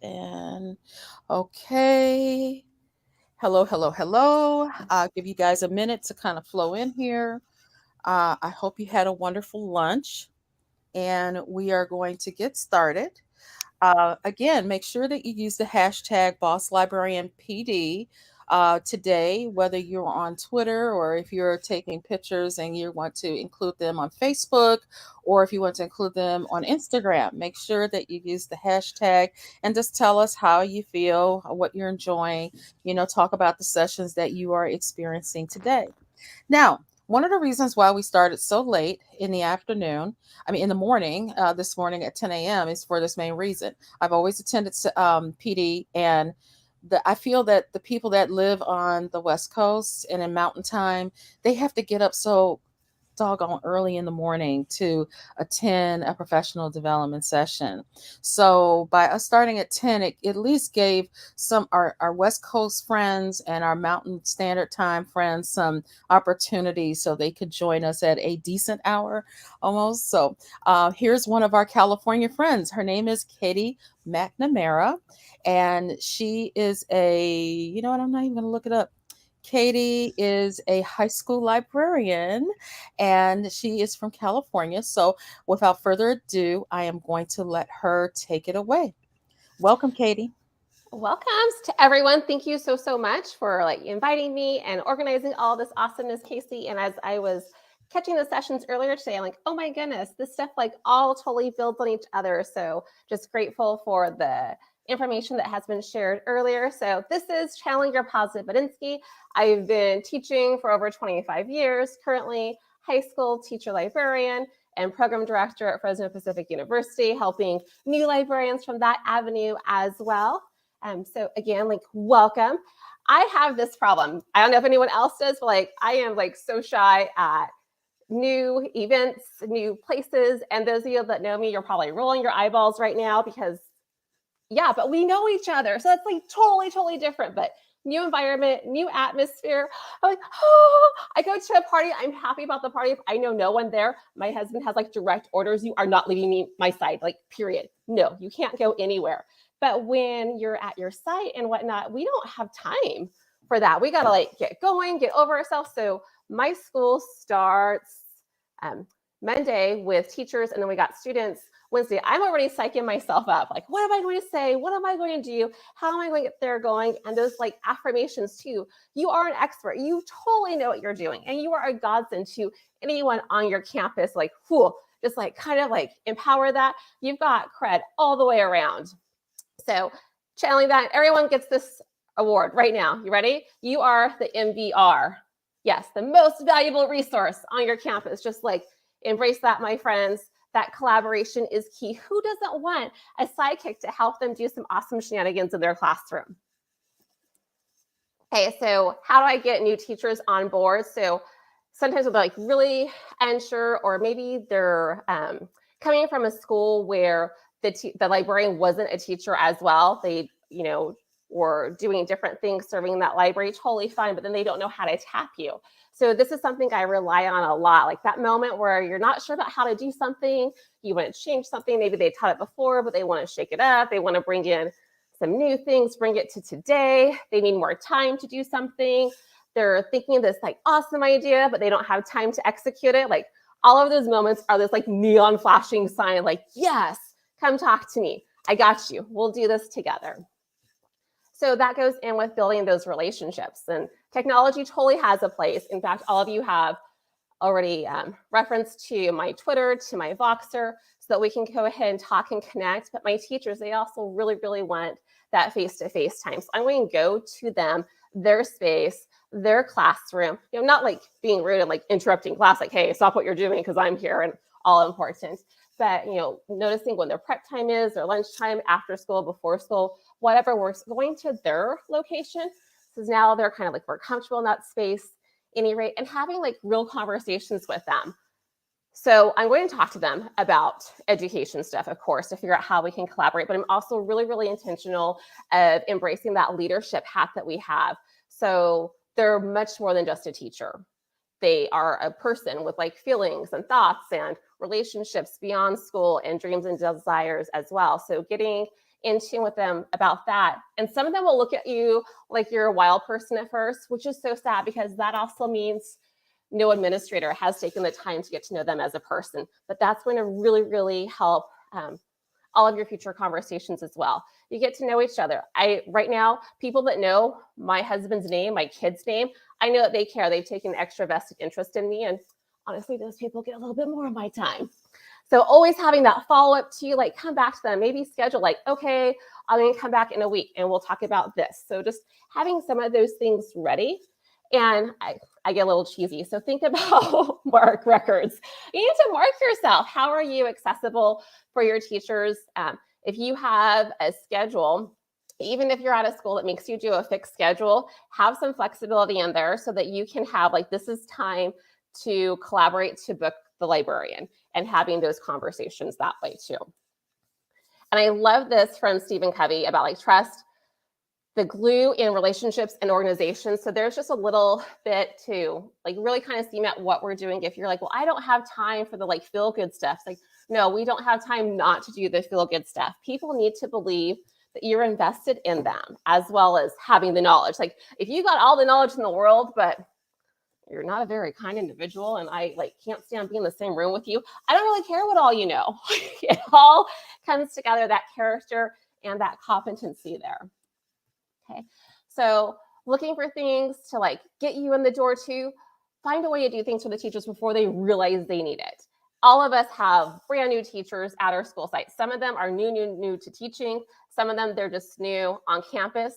And okay. Hello, hello, hello. I'll give you guys a minute to kind of flow in here. I hope you had a wonderful lunch, and we are going to get started. Again, make sure that you use the hashtag Boss Librarian PD today, whether you're on Twitter or if you're taking pictures and you want to include them on Facebook or if you want to include them on Instagram. Make sure that you use the hashtag and just tell us how you feel, what you're enjoying, talk about the sessions that you are experiencing today. Now, one of the reasons why we started so late in the afternoon, in the morning, this morning at 10 a.m., is for this main reason. I've always attended PD, and I feel that the people that live on the West Coast and in Mountain Time, they have to get up so doggone early in the morning to attend a professional development session. So by us starting at 10, it at least gave some our West Coast friends and our Mountain Standard Time friends some opportunities so they could join us at a decent hour almost. So here's one of our California friends. Her name is Katie McNamara, and she is you know what, I'm not even going to look it up. Katie is a high school librarian and she is from California. So, without further ado, I am going to let her take it away. Welcome, Katie. Welcome to everyone. Thank you so much for inviting me and organizing all this awesomeness, Casey. And as I was catching the sessions earlier today, I'm like, oh my goodness, this stuff all totally builds on each other. So just grateful for the information that has been shared earlier. So this is Channeling Your Positive Butinski. I've been teaching for over 25 years, currently high school teacher librarian and program director at Fresno Pacific University, helping new librarians from that avenue as well. So again, welcome. I have this problem. I don't know if anyone else does, but I am so shy at new events, new places. And those of you that know me, you're probably rolling your eyeballs right now because but we know each other. So that's totally different. But new environment, new atmosphere. I'm like, oh, I go to a party. I'm happy about the party. If I know no one there, my husband has direct orders. You are not leaving me my side, period. No, you can't go anywhere. But when you're at your site and whatnot, we don't have time for that. We got to get going, get over ourselves. So my school starts Monday with teachers, and then we got students Wednesday. I'm already psyching myself up. What am I going to say? What am I going to do? How am I going to get there going? And those affirmations too. You are an expert. You totally know what you're doing. And you are a godsend to anyone on your campus. Just kind of empower that. You've got cred all the way around. So channeling that, everyone gets this award right now. You ready? You are the MVR. Yes, the most valuable resource on your campus. Just embrace that, my friends. That collaboration is key. Who doesn't want a sidekick to help them do some awesome shenanigans in their classroom? Okay, so how do I get new teachers on board? So sometimes they'll be really unsure, or maybe they're coming from a school where the librarian wasn't a teacher as well. They, were doing different things, serving that library, totally fine, but then they don't know how to tap you. So this is something I rely on a lot, that moment where you're not sure about how to do something, you want to change something, maybe they taught it before, but they want to shake it up, they want to bring in some new things, bring it to today, they need more time to do something, they're thinking of this awesome idea, but they don't have time to execute it. All of those moments are this neon flashing sign, yes, come talk to me. I got you. We'll do this together. So that goes in with building those relationships. And technology totally has a place. In fact, all of you have already referenced to my Twitter, to my Voxer, so that we can go ahead and talk and connect. But my teachers, they also really want that face-to-face time. So I'm going to go to them, their space, their classroom, not being rude and interrupting class, hey, stop what you're doing because I'm here and all important. But, noticing when their prep time is, their lunchtime, after school, before school, whatever works, going to their location. So now they're kind of more comfortable in that space, any rate, and having real conversations with them. So I'm going to talk to them about education stuff, of course, to figure out how we can collaborate. But I'm also really intentional of embracing that leadership hat that we have. So they're much more than just a teacher. They are a person with feelings and thoughts and relationships beyond school and dreams and desires as well. So getting in tune with them about that. And some of them will look at you like you're a wild person at first, which is so sad because that also means no administrator has taken the time to get to know them as a person. But that's going to really, really help all of your future conversations as well. You get to know each other. Right now, people that know my husband's name, my kid's name, I know that they care. They've taken extra vested interest in me. And honestly, those people get a little bit more of my time. So always having that follow-up to you, like come back to them, maybe schedule like, okay, I'm going to come back in a week and we'll talk about this. So just having some of those things ready. And I get a little cheesy. So think about mark records. You need to mark yourself. How are you accessible for your teachers? If you have a schedule, even if you're at a school that makes you do a fixed schedule, have some flexibility in there so that you can have like, this is time to collaborate to book the librarian and having those conversations that way too. And I love this from Stephen Covey about like trust, the glue in relationships and organizations. So there's just a little bit to like really kind of see at what we're doing. If you're like, well, I don't have time for the like feel good stuff. It's like, no, we don't have time not to do the feel good stuff. People need to believe that you're invested in them as well as having the knowledge. Like if you got all the knowledge in the world, but you're not a very kind individual and I like can't stand being in the same room with you, I don't really care what all you know. It all comes together, that character and that competency there. Okay, so looking for things to like get you in the door too, find a way to do things for the teachers before they realize they need it. All of us have brand new teachers at our school site. Some of them are new to teaching. Some of them, they're just new on campus.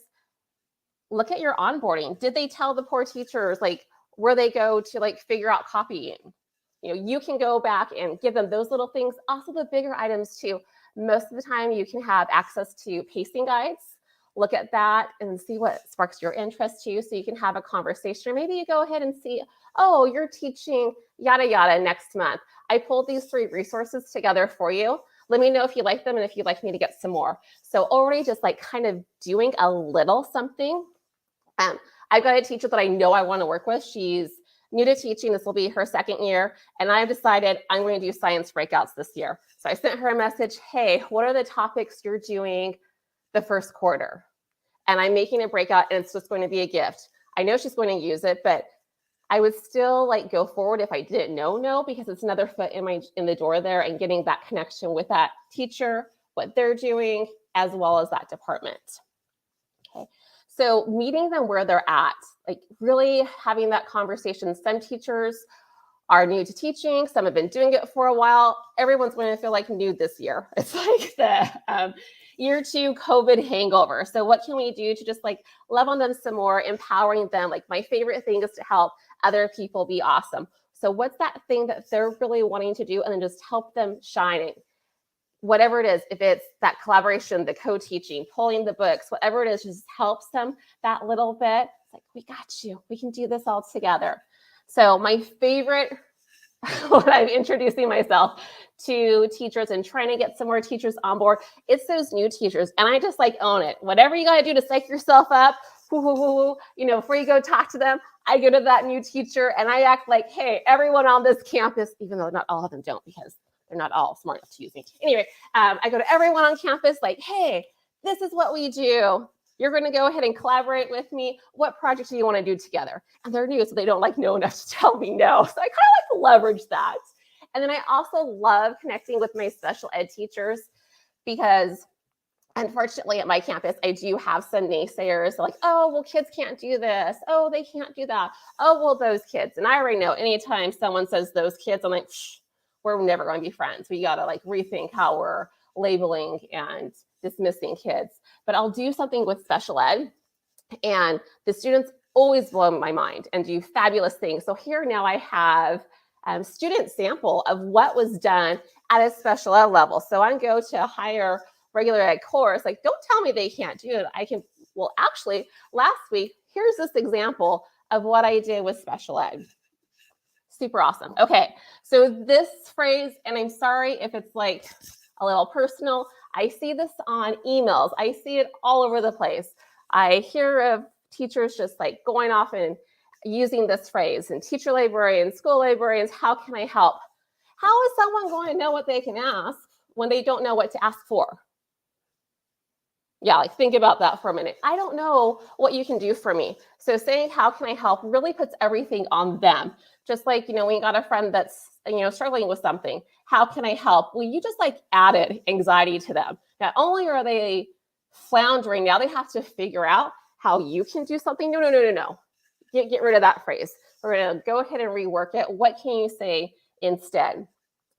Look at your onboarding. Did they tell the poor teachers like where they go to like figure out copying? You know, you can go back and give them those little things. Also the bigger items too. Most of the time you can have access to pacing guides. Look at that and see what sparks your interest too. So you can have a conversation. Or maybe you go ahead and see, oh, you're teaching yada, yada next month. I pulled these 3 resources together for you. Let me know if you like them and if you'd like me to get some more. So already just like kind of doing a little something. I've got a teacher that I know I want to work with. She's new to teaching. This will be her 2nd year. And I've decided I'm going to do science breakouts this year. So I sent her a message. Hey, what are the topics you're doing the first quarter? And I'm making a breakout and it's just going to be a gift. I know she's going to use it, but I would still like go forward if I didn't know, because it's another foot in the door there and getting that connection with that teacher, what they're doing, as well as that department. Okay. So meeting them where they're at, like really having that conversation. Some teachers are new to teaching. Some have been doing it for a while. Everyone's going to feel like new this year. It's like the year 2 COVID hangover. So what can we do to just like love on them some more, empowering them? Like my favorite thing is to help other people be awesome. So what's that thing that they're really wanting to do? And then just help them shining. Whatever it is, if it's that collaboration, the co-teaching, pulling the books, whatever it is, just helps them that little bit. It's like, we got you. We can do this all together. So my favorite, when I'm introducing myself to teachers and trying to get some more teachers on board, it's those new teachers. And I just like own it. Whatever you got to do to psych yourself up, you know, before you go talk to them, I go to that new teacher and I act like, hey, everyone on this campus, even though not all of them don't, because they're not all smart enough to use me. Anyway, I go to everyone on campus like, hey, this is what we do. You're going to go ahead and collaborate with me. What projects do you want to do together? And they're new, so they don't like know enough to tell me no. So I kind of like to leverage that. And then I also love connecting with my special ed teachers because unfortunately at my campus, I do have some naysayers like, oh, well, kids can't do this. Oh, they can't do that. Oh, well, those kids. And I already know anytime someone says those kids, I'm like, shh, we're never going to be friends. We got to like rethink how we're labeling and dismissing kids. But I'll do something with special ed and the students always blow my mind and do fabulous things. So here now I have a student sample of what was done at a special ed level. So I go to a higher regular ed course, like don't tell me they can't do it. I can, well, actually last week, here's this example of what I did with special ed. Super awesome. Okay, so this phrase, and I'm sorry if it's like a little personal, I see this on emails. I see it all over the place. I hear of teachers just like going off and using this phrase, and teacher librarians, school librarians, how can I help? How is someone going to know what they can ask when they don't know what to ask for? Yeah, like think about that for a minute. I don't know what you can do for me. So saying how can I help really puts everything on them. Just like, when you got a friend that's, struggling with something, how can I help? Well, you just like added anxiety to them. Not only are they floundering, now they have to figure out how you can do something. No, no, no, no, no. Get rid of that phrase. We're going to go ahead and rework it. What can you say instead?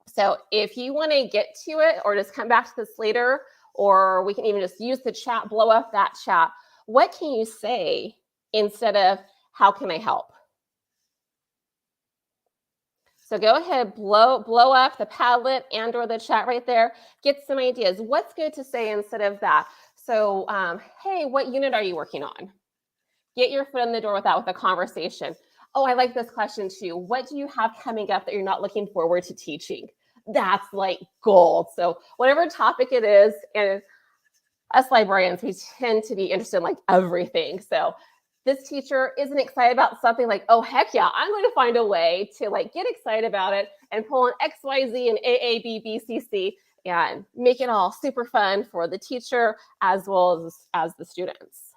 So if you want to get to it or just come back to this later, or we can even just use the chat, blow up that chat, what can you say instead of how can I help? So go ahead, blow up the Padlet and or the chat right there. Get some ideas. What's good to say instead of that? So, hey, what unit are you working on? Get your foot in the door with that, with a conversation. Oh, I like this question too. What do you have coming up that you're not looking forward to teaching? That's like gold. So whatever topic it is, and us librarians, we tend to be interested in like everything. So this teacher isn't excited about something, like, oh, heck yeah, I'm going to find a way to like get excited about it and pull in X, Y, Z and A, A, B, B, C, C, and make it all super fun for the teacher as well as the students.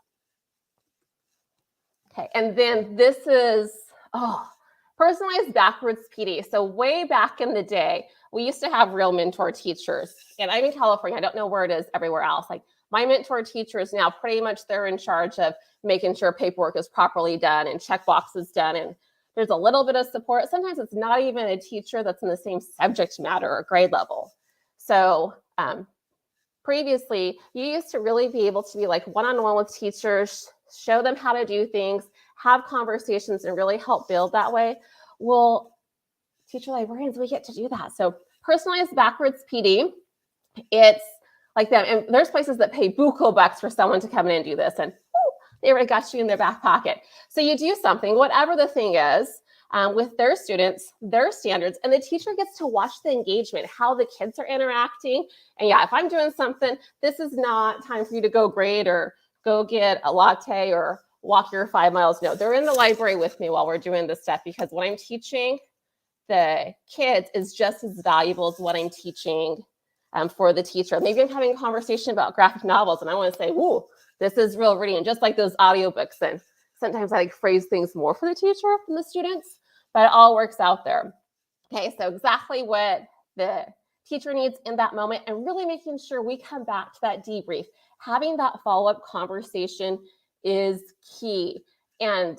Okay, and then this is, personalized backwards PD. So way back in the day, we used to have real mentor teachers. And I'm in California. I don't know where it is everywhere else. Like my mentor teachers now, pretty much they're in charge of making sure paperwork is properly done and checkboxes done. And there's a little bit of support. Sometimes it's not even a teacher that's in the same subject matter or grade level. So previously, you used to really be able to be like one-on-one with teachers, show them how to do things, have conversations, and really help build that way. Well, teacher librarians, we get to do that. So personalized backwards PD, it's like them. And there's places that pay buku bucks for someone to come in and do this. And they already got you in their back pocket. So you do something, whatever the thing is, with their students, their standards, and the teacher gets to watch the engagement, how the kids are interacting. And yeah, if I'm doing something, this is not time for you to go grade or go get a latte or walk your 5 miles. No, they're in the library with me while we're doing this stuff, because what I'm teaching the kids is just as valuable as what I'm teaching for the teacher. Maybe I'm having a conversation about graphic novels and I want to say, whoa, this is real reading, just like those audiobooks. And sometimes I like phrase things more for the teacher than the students, but it all works out there. Okay, so exactly what the teacher needs in that moment, and really making sure we come back to that debrief. Having that follow-up conversation is key. And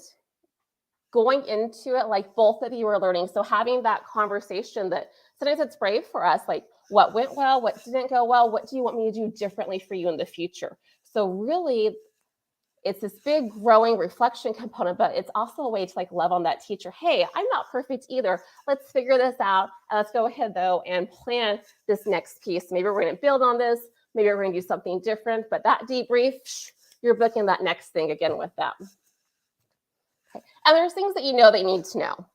going into it like both of you are learning. So having that conversation that sometimes it's brave for us, like what went well, what didn't go well, what do you want me to do differently for you in the future? So really, it's this big growing reflection component, but it's also a way to like love on that teacher. Hey, I'm not perfect either. Let's figure this out. And let's go ahead though and plan this next piece. Maybe we're going to build on this. Maybe we're going to do something different, but that debrief, you're booking that next thing again with them. Okay. And there's things that you know they need to know.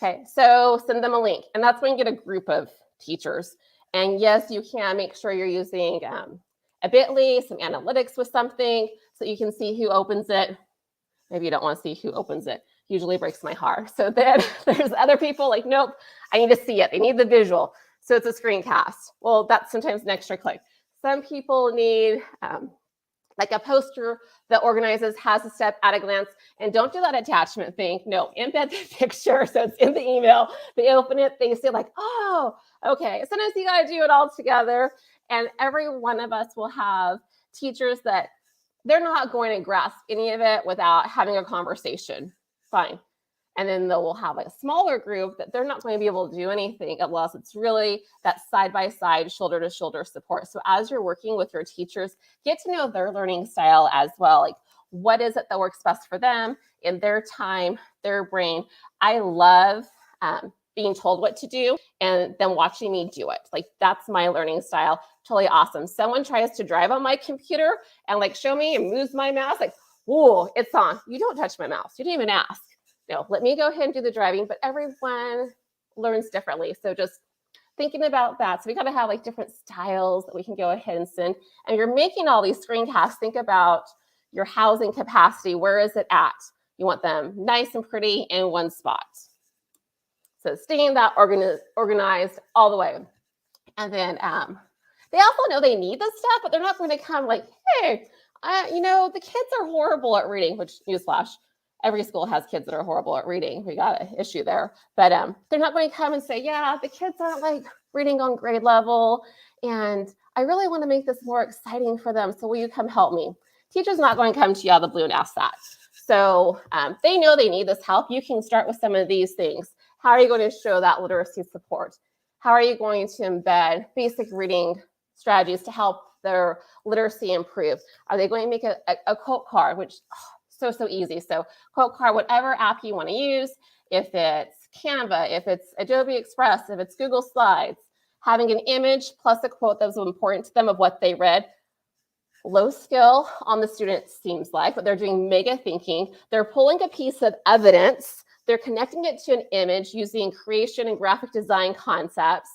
Okay, so send them a link. And that's when you get a group of teachers. And yes, you can make sure you're using a bit.ly, some analytics with something so you can see who opens it. Maybe you don't want to see who opens it. Usually breaks my heart. So then there's other people like, nope, I need to see it. They need the visual. So it's a screencast. Well, that's sometimes an extra click. Some people need like a poster that organizes, has a step at a glance, and don't do that attachment thing. No, embed the picture so it's in the email. They open it, they say like, oh, okay. Sometimes you got to do it all together. And every one of us will have teachers that they're not going to grasp any of it without having a conversation. Fine. And then they'll have a smaller group that they're not going to be able to do anything unless it's really that side-by-side, shoulder-to-shoulder support. So as you're working with your teachers, get to know their learning style as well. Like, what is it that works best for them in their time, their brain? I love being told what to do and then watching me do it. Like, that's my learning style. Totally awesome. Someone tries to drive on my computer and like show me and moves my mouse, like, whoa, it's on. You don't touch my mouse. You didn't even ask. No, let me go ahead and do the driving, but everyone learns differently. So just thinking about that. So we got to have like different styles that we can go ahead and send. And you're making all these screencasts. Think about your housing capacity. Where is it at? You want them nice and pretty in one spot. So staying that organized all the way. And then They also know they need this stuff, but they're not going to come like, hey, the kids are horrible at reading, which newsflash, every school has kids that are horrible at reading. We got an issue there. But they're not going to come and say, yeah, the kids aren't like reading on grade level. And I really want to make this more exciting for them. So will you come help me? Teacher's not going to come to you out of the blue and ask that. So they know they need this help. You can start with some of these things. How are you going to show that literacy support? How are you going to embed basic reading strategies to help their literacy improve? Are they going to make a quote card, which so easy. So quote card, whatever app you want to use, if it's Canva, if it's Adobe Express, if it's Google Slides, having an image plus a quote that was important to them of what they read. Low skill on the student seems like, but they're doing mega thinking. They're pulling a piece of evidence. They're connecting it to an image using creation and graphic design concepts.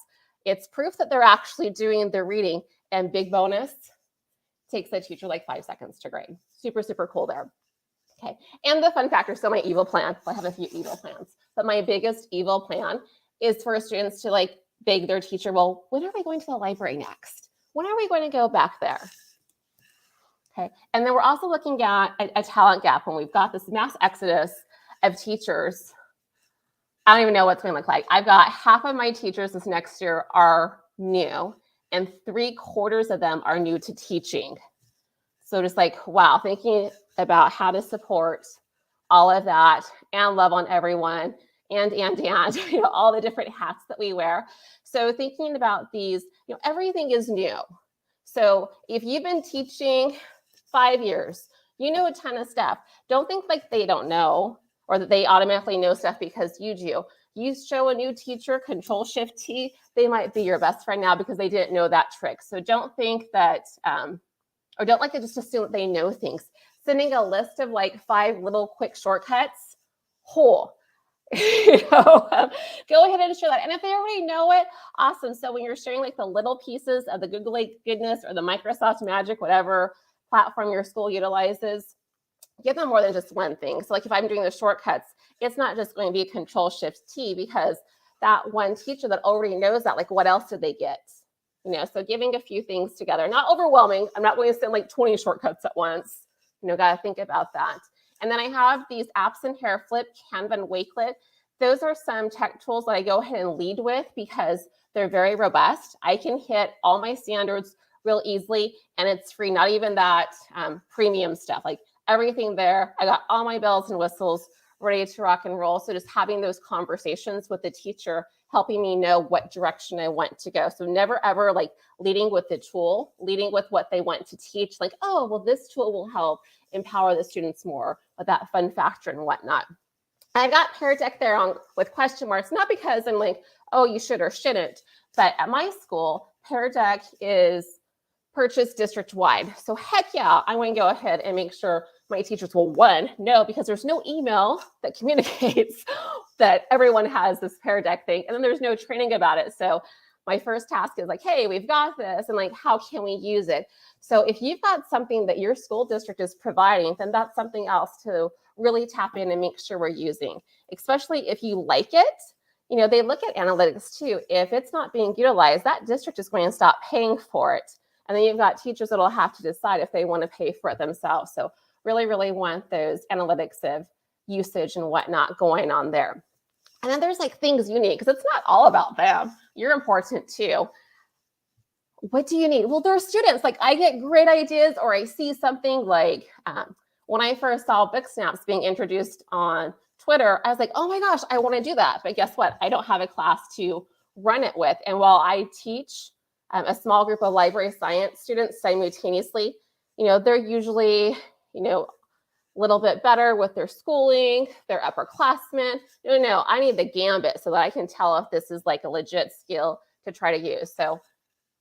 It's proof that they're actually doing their reading. And big bonus, takes the teacher like 5 seconds to grade. Super, super cool there. Okay, and the fun factor, so my evil plan, well, I have a few evil plans, but my biggest evil plan is for students to like beg their teacher, well, when are we going to the library next? When are we going to go back there? Okay, and then we're also looking at a talent gap when we've got this mass exodus of teachers. I don't even know what's going to look like. I've got half of my teachers this next year are new, and 3/4 of them are new to teaching. So just like, wow, thinking about how to support all of that and love on everyone and all the different hats that we wear. So thinking about these, everything is new. So if you've been teaching 5 years, you know a ton of stuff. Don't think like they don't know or that they automatically know stuff because you do. You show a new teacher Control-Shift-T, they might be your best friend now because they didn't know that trick. So don't think that, or don't like to just assume that they know things. Sending a list of like 5 little quick shortcuts, go ahead and share that. And if they already know it, awesome. So when you're sharing like the little pieces of the Google goodness or the Microsoft Magic, whatever platform your school utilizes, give them more than just one thing. So like if I'm doing the shortcuts, it's not just going to be a Control-Shift-T because that one teacher that already knows that, like what else did they get? So giving a few things together, not overwhelming. I'm not going to send like 20 shortcuts at once. Got to think about that. And then I have these apps in here, Flip, Canva, and Wakelet. Those are some tech tools that I go ahead and lead with because they're very robust. I can hit all my standards real easily, and it's free, not even that premium stuff. Like everything there, I got all my bells and whistles ready to rock and roll. So just having those conversations with the teacher, helping me know what direction I want to go. So never ever like leading with the tool, leading with what they want to teach. Like, oh, well, this tool will help empower the students more with that fun factor and whatnot. I've got Pear Deck there with question marks, not because I'm like, oh, you should or shouldn't, but at my school, Pear Deck is purchased district-wide. So heck yeah, I want to go ahead and make sure my teachers will, know because there's no email that communicates that everyone has this Pear Deck thing, and then there's no training about it. So my first task is like, hey, we've got this, and like, how can we use it? So if you've got something that your school district is providing, then that's something else to really tap in and make sure we're using, especially if you like it. They look at analytics too. If it's not being utilized, that district is going to stop paying for it. And then you've got teachers that'll have to decide if they want to pay for it themselves. So really, really want those analytics of usage and whatnot going on there. And then there's like things you need, because it's not all about them. You're important too. What do you need? Well, there are students, like I get great ideas, or I see something like when I first saw book snaps being introduced on Twitter, I was like, oh my gosh, I want to do that. But guess what? I don't have a class to run it with. And while I teach a small group of library science students simultaneously, they're usually, a little bit better with their schooling, their upperclassmen. No, I need the gambit so that I can tell if this is like a legit skill to try to use. So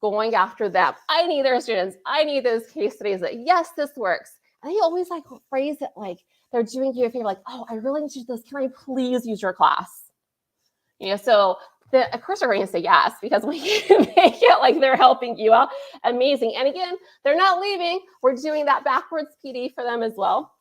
going after them, I need their students. I need those case studies that, yes, this works. And they always like phrase it like they're doing you a favor, like, oh, I really need to do this. Can I please use your class? So of course they're going to say yes, because we make it like they're helping you out. Amazing. And again, they're not leaving. We're doing that backwards PD for them as well.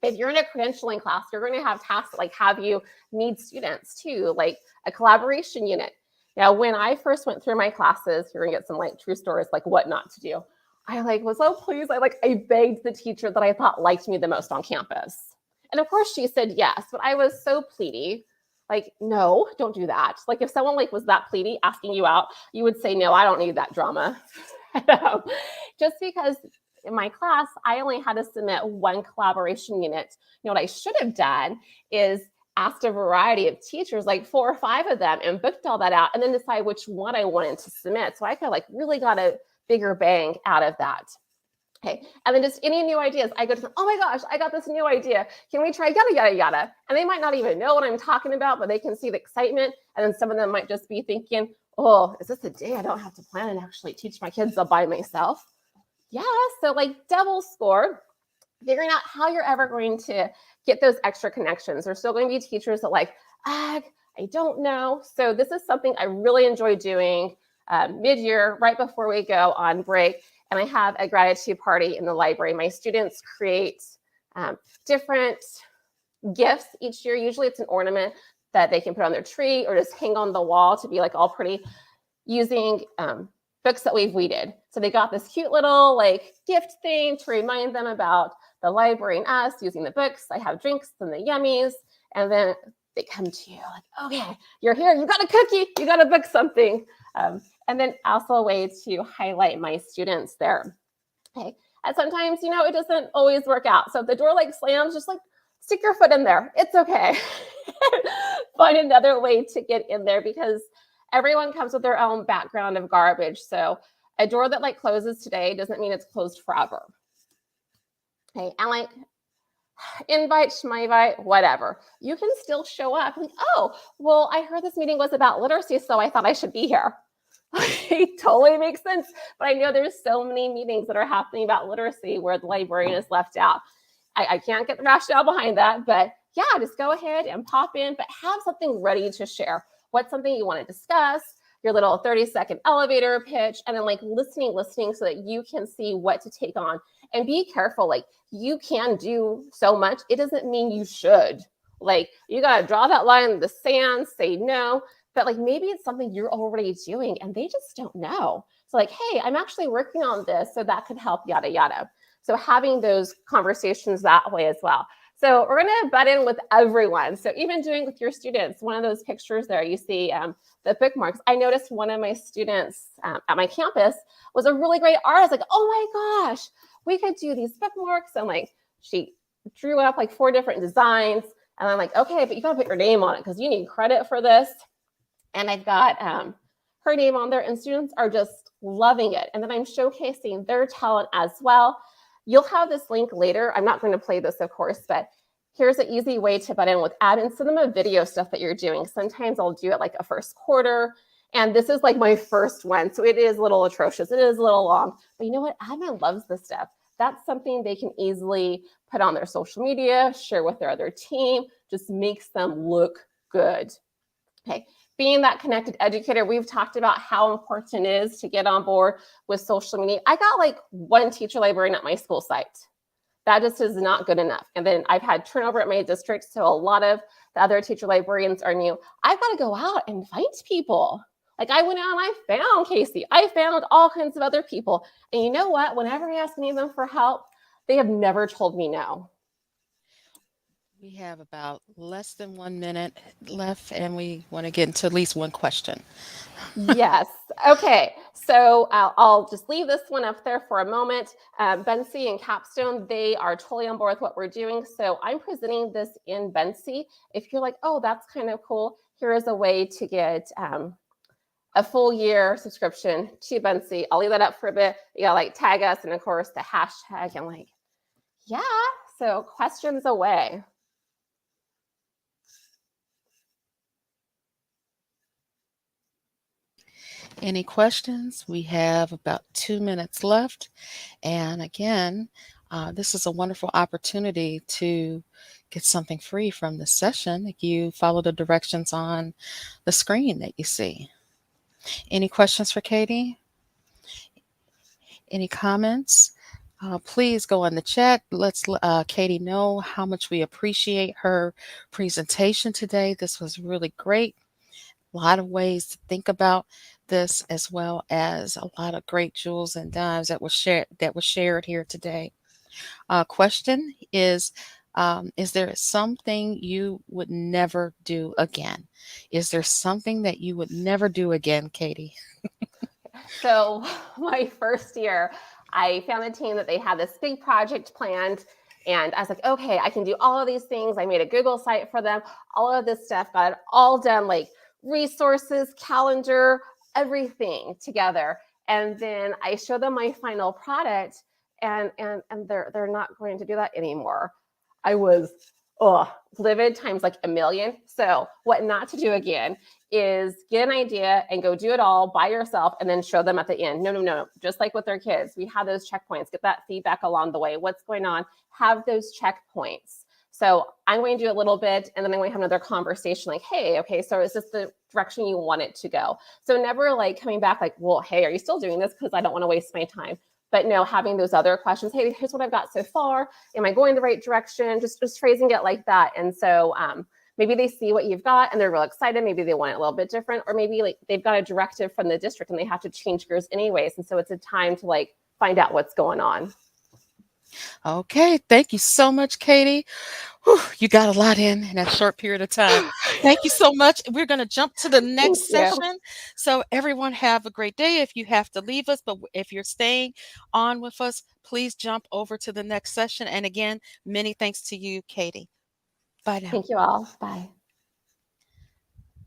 If you're in a credentialing class, you're going to have tasks that like have you need students too, like a collaboration unit. Now, when I first went through my classes, you're gonna get some like true stories, like what not to do. I like was so pleased. I begged the teacher that I thought liked me the most on campus. And of course she said yes, but I was so pleady. Like, no, don't do that. Like if someone like was that pleady asking you out, you would say, no, I don't need that drama. Just because in my class, I only had to submit one collaboration unit. You know what I should have done is asked a variety of teachers, like 4 or 5 of them, and booked all that out and then decide which one I wanted to submit. So I could like really got a bigger bang out of that. Okay. And then just any new ideas, I go to them, oh my gosh, I got this new idea. Can we try yada, yada, yada? And they might not even know what I'm talking about, but they can see the excitement. And then some of them might just be thinking, oh, is this a day I don't have to plan and actually teach my kids all by myself? Yeah. So like double score, figuring out how you're ever going to get those extra connections. There's still going to be teachers that like, I don't know. So this is something I really enjoy doing mid-year, right before we go on break. And I have a gratitude party in the library. My students create different gifts each year. Usually it's an ornament that they can put on their tree or just hang on the wall to be like all pretty using books that we've weeded. So they got this cute little like gift thing to remind them about the library and us using the books. I have drinks and the yummies. And then they come to you like, okay, you're here. You got a cookie. You got to book something. And then also a way to highlight my students there. Okay. And sometimes, you know, it doesn't always work out. So if the door like slams, just like stick your foot in there. It's okay. Find another way to get in there because everyone comes with their own background of garbage. So a door that like closes today doesn't mean it's closed forever. Okay. And like invite, schmivite, whatever. You can still show up. Like, oh, well, I heard this meeting was about literacy, so I thought I should be here. It totally makes sense. But I know there's so many meetings that are happening about literacy where the librarian is left out. I can't get the rationale behind that, but yeah, just go ahead and pop in, but have something ready to share. What's something you want to discuss? Your little 30-second elevator pitch, and then like listening so that you can see what to take on. And be careful, like you can do so much. It doesn't mean you should. Like you got to draw that line in the sand, say no, but like maybe it's something you're already doing and they just don't know. So like, hey, I'm actually working on this, so that could help, yada, yada. So having those conversations that way as well. So we're going to butt in with everyone. So even doing with your students, one of those pictures there, you see the bookmarks. I noticed one of my students at my campus was a really great artist. Like, oh my gosh, we could do these bookmarks. And like, she drew up like 4 different designs. And I'm like, okay, but you got to put your name on it because you need credit for this. And I've got her name on there, and students are just loving it. And then I'm showcasing their talent as well. You'll have this link later. I'm not going to play this, of course, but here's an easy way to butt in with add in cinema video stuff that you're doing. Sometimes I'll do it like a first quarter. And this is like my first one. So it is a little atrocious. It is a litlittle long. But you know what? Admin loves this stuff. That's something they can easily put on their social media, share with their other team, just makes them look good. Okay. Being that connected educator, we've talked about how important it is to get on board with social media. I got like 1 teacher librarian at my school site. That just is not good enough. And then I've had turnover at my district, so a lot of the other teacher librarians are new. I've got to go out and find people. Like I went out and I found Casey. I found all kinds of other people. And you know what? Whenever I ask any of them for help, they have never told me no. We have about less than 1 minute left, and we want to get into at least one question. Yes. Okay. So I'll just leave this one up there for a moment. Butinski and Capstone, they are totally on board with what we're doing. So I'm presenting this in Butinski. If you're like, oh, that's kind of cool, here is a way to get a full year subscription to Butinski. I'll leave that up for a bit. You gotta like tag us, and of course the hashtag, and like, yeah. So questions away. Any questions? We have about 2 minutes left. And again, this is a wonderful opportunity to get something free from this session if you follow the directions on the screen that you see. Any questions for Katie? Any comments? Please go in the chat. Let's Katie know how much we appreciate her presentation today. This was really great. lot of ways to think about this, as well as a lot of great jewels and dimes that was shared here today. Question is there something you would never do again? Is there something that you would never do again, Katie? So my first year, I found a team that they had this big project planned. And I was like, okay, I can do all of these things. I made a Google site for them, all of this stuff, got it all done, like resources, calendar, everything together. And then I showed them my final product, and they're not going to do that anymore. I was livid times like a million. So what not to do again is get an idea and go do it all by yourself and then show them at the end. No, no, no. Just like with their kids, we have those checkpoints, get that feedback along the way. What's going on? Have those checkpoints. So I'm going to do a little bit and then I'm going to have another conversation like, hey, okay, so is this the direction you want it to go? So never like coming back like, well, hey, are you still doing this? Because I don't want to waste my time. But no, having those other questions, hey, here's what I've got so far. Am I going the right direction? Just phrasing it like that. And so maybe they see what you've got and they're real excited. Maybe they want it a little bit different, or maybe like they've got a directive from the district and they have to change gears anyways. And so it's a time to like find out what's going on. Okay, thank you so much, Katie. Whew, you got a lot in that short period of time. Thank you so much. We're going to jump to the Thank next you. session. So, everyone, have a great day. If you have to leave us, but if you're staying on with us, please jump over to the next session. And again, many thanks to you, Katie. Bye now. Thank you all. Bye.